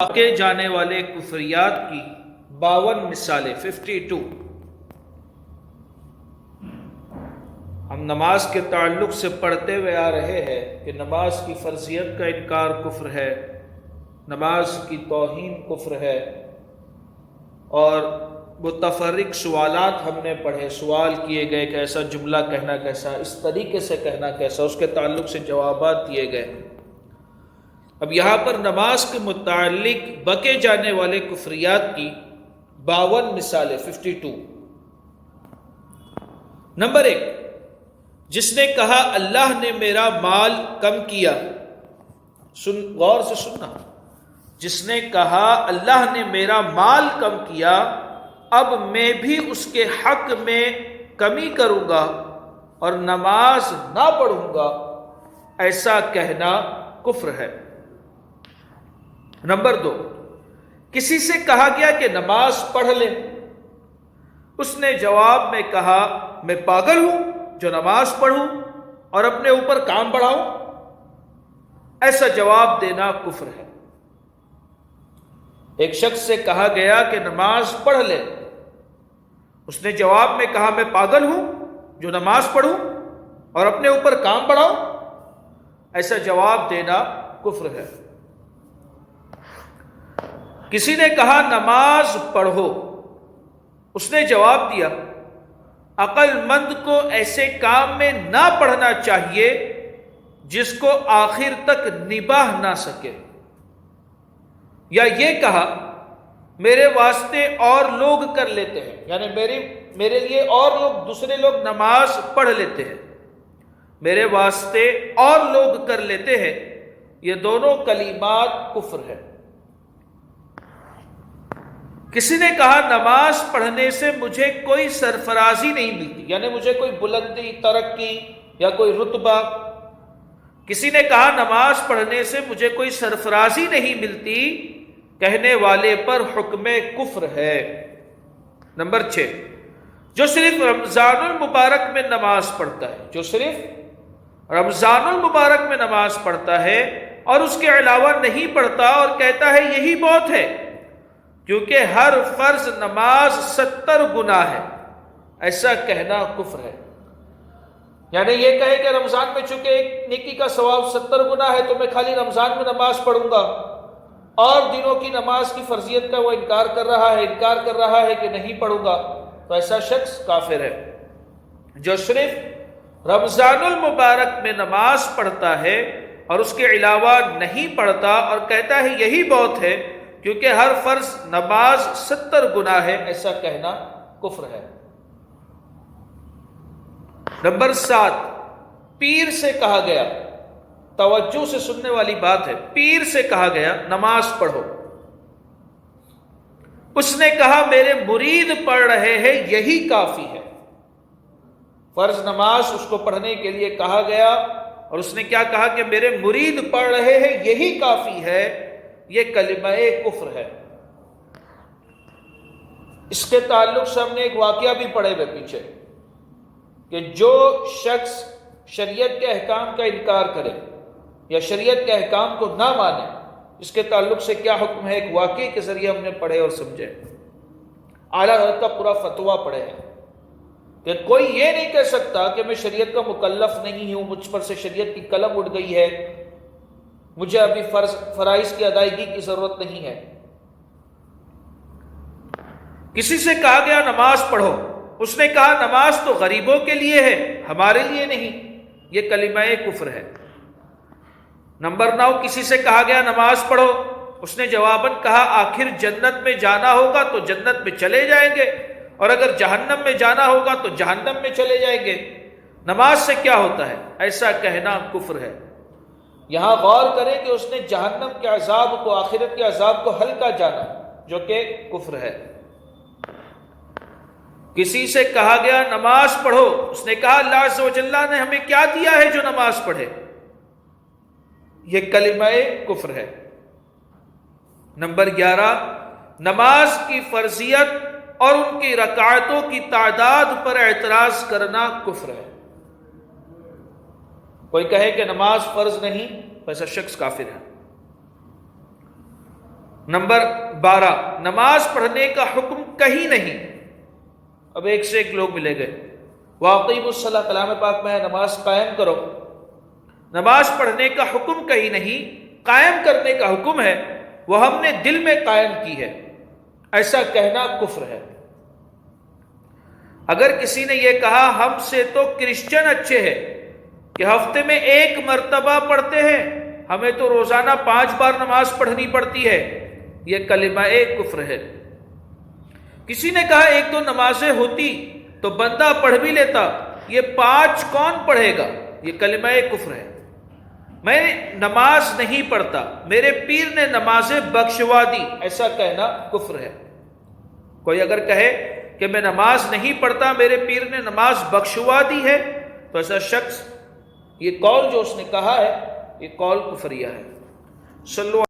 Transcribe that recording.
واقع جانے والے کفریات کی 52 مثالیں 52۔ ہم نماز کے تعلق سے پڑھتے ہوئے آ رہے ہیں کہ نماز کی فرضیت کا انکار کفر ہے، نماز کی توہین کفر ہے، اور متفرق سوالات ہم نے پڑھے، سوال کیے گئے کہ ایسا جملہ کہنا کیسا، اس طریقے سے کہنا کیسا، اس کے تعلق سے جوابات دیے گئے۔ اب یہاں پر نماز کے متعلق بکے جانے والے کفریات کی 52 مثالیں 52۔ نمبر 1، جس نے کہا اللہ نے میرا مال کم کیا۔ غور سے سننا، جس نے کہا اللہ نے میرا مال کم کیا، اب میں بھی اس کے حق میں کمی کروں گا اور نماز نہ پڑھوں گا، ایسا کہنا کفر ہے۔ نمبر 2، کسی سے کہا گیا کہ نماز پڑھ لے، اس نے جواب میں کہا میں پاگل ہوں جو نماز پڑھوں اور اپنے اوپر کام بڑھاؤں، ایسا جواب دینا کفر ہے۔ ایک شخص سے کہا گیا کہ نماز پڑھ لے، اس نے جواب میں کہا میں پاگل ہوں جو نماز پڑھوں اور اپنے اوپر کام بڑھاؤں، ایسا جواب دینا کفر ہے۔ کسی نے کہا نماز پڑھو، اس نے جواب دیا عقل مند کو ایسے کام میں نہ پڑھنا چاہیے جس کو آخر تک نباہ نہ سکے، یا یہ کہا میرے واسطے اور لوگ کر لیتے ہیں، یعنی میرے لیے اور لوگ، دوسرے لوگ نماز پڑھ لیتے ہیں، میرے واسطے اور لوگ کر لیتے ہیں، یہ دونوں کلمات کفر ہے۔ کسی نے کہا نماز پڑھنے سے مجھے کوئی سرفرازی نہیں ملتی، یعنی مجھے کوئی بلندی، ترقی یا کوئی رتبہ۔ کسی نے کہا نماز پڑھنے سے مجھے کوئی سرفرازی نہیں ملتی، کہنے والے پر حکم کفر ہے۔ نمبر 6، جو صرف رمضان المبارک میں نماز پڑھتا ہے، جو صرف رمضان المبارک میں نماز پڑھتا ہے اور اس کے علاوہ نہیں پڑھتا اور کہتا ہے یہی بہت ہے کیونکہ ہر فرض نماز 70 گناہ ہے، ایسا کہنا کفر ہے۔ یعنی یہ کہے کہ رمضان میں چونکہ ایک نیکی کا ثواب 70 گناہ ہے تو میں خالی رمضان میں نماز پڑھوں گا، اور دنوں کی نماز کی فرضیت کا وہ انکار کر رہا ہے کہ نہیں پڑھوں گا، تو ایسا شخص کافر ہے۔ جو صرف رمضان المبارک میں نماز پڑھتا ہے اور اس کے علاوہ نہیں پڑھتا اور کہتا ہے یہی بہت ہے کیونکہ ہر فرض نماز 70 گناہ ہے، ایسا کہنا کفر ہے۔ نمبر 7، پیر سے کہا گیا، توجہ سے سننے والی بات ہے، پیر سے کہا گیا نماز پڑھو، اس نے کہا میرے مرید پڑھ رہے ہیں یہی کافی ہے۔ فرض نماز اس کو پڑھنے کے لیے کہا گیا اور اس نے کیا کہا کہ میرے مرید پڑھ رہے ہیں یہی کافی ہے، یہ کلمہ کفر ہے۔ اس کے تعلق سے ہم نے ایک واقعہ بھی پڑھے ہوئے پیچھے کہ جو شخص شریعت کے احکام کا انکار کرے یا شریعت کے احکام کو نہ مانے، اس کے تعلق سے کیا حکم ہے، ایک واقعے کے ذریعے ہم نے پڑھے اور سمجھے۔ اعلیٰ حضرت کا پورا فتویٰ پڑھے ہیں کہ کوئی یہ نہیں کہہ سکتا کہ میں شریعت کا مکلف نہیں ہوں، مجھ پر سے شریعت کی قلم اٹھ گئی ہے، مجھے ابھی فرائض کی ادائیگی کی ضرورت نہیں ہے۔ کسی سے کہا گیا نماز پڑھو، اس نے کہا نماز تو غریبوں کے لیے ہے، ہمارے لیے نہیں، یہ کلمہ کفر ہے۔ نمبر 9، کسی سے کہا گیا نماز پڑھو، اس نے جواباً کہا آخر جنت میں جانا ہوگا تو جنت میں چلے جائیں گے، اور اگر جہنم میں جانا ہوگا تو جہنم میں چلے جائیں گے، نماز سے کیا ہوتا ہے، ایسا کہنا کفر ہے۔ یہاں غور کریں کہ اس نے جہنم کے عذاب کو، آخرت کے عذاب کو ہلکا جانا، جو کہ کفر ہے۔ کسی سے کہا گیا نماز پڑھو، اس نے کہا اللہ عز و جل نے ہمیں کیا دیا ہے جو نماز پڑھے، یہ کلمہ کفر ہے۔ نمبر 11، نماز کی فرضیت اور ان کی رکعتوں کی تعداد پر اعتراض کرنا کفر ہے۔ کوئی کہے کہ نماز فرض نہیں، ایسا شخص کافر ہے۔ نمبر 12، نماز پڑھنے کا حکم کہیں نہیں۔ اب ایک سے ایک لوگ ملے گئے، وَأَقِیمُوا الصَّلَاةَ، کلام پاک میں ہے نماز قائم کرو۔ نماز پڑھنے کا حکم کہیں نہیں، قائم کرنے کا حکم ہے، وہ ہم نے دل میں قائم کی ہے، ایسا کہنا کفر ہے۔ اگر کسی نے یہ کہا ہم سے تو کرسچن اچھے ہیں کہ ہفتے میں 1 مرتبہ پڑھتے ہیں، ہمیں تو روزانہ 5 بار نماز پڑھنی پڑتی ہے، یہ کلمہ کفر ہے۔ کسی نے کہا 1-2 نمازیں ہوتی تو بندہ پڑھ بھی لیتا، یہ 5 کون پڑھے گا، یہ کلمہ کفر ہے۔ میں نماز نہیں پڑھتا، میرے پیر نے نمازیں بخشوا دی، ایسا کہنا کفر ہے۔ کوئی اگر کہے کہ میں نماز نہیں پڑھتا، میرے پیر نے نماز بخشوا دی ہے، تو ایسا شخص یہ قول جو اس نے کہا ہے یہ قول کفریہ ہے۔ صلو